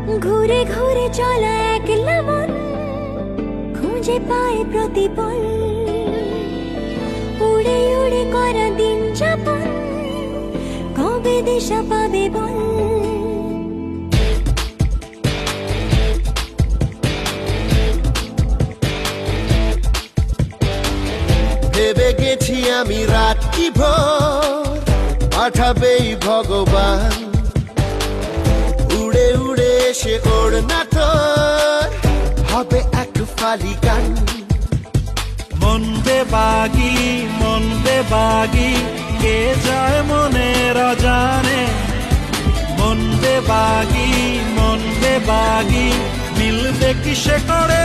ঘুরে ঘুরে চলা একলা মন খুঁজে পায় প্রতিপল, উড়ে উড়ে করা দিন যাপন কবে দিশা পাবে বল। ভেবে গেছি আমি রাত্রি ভোর পাঠাবেই ভগবান, উড়ে উড়ে এসে ওর না তোর হবে এক ফালি গান। মন বেবাগি কে যায় মনের অজানে, মন বেবাগি মিলবে কিসে করে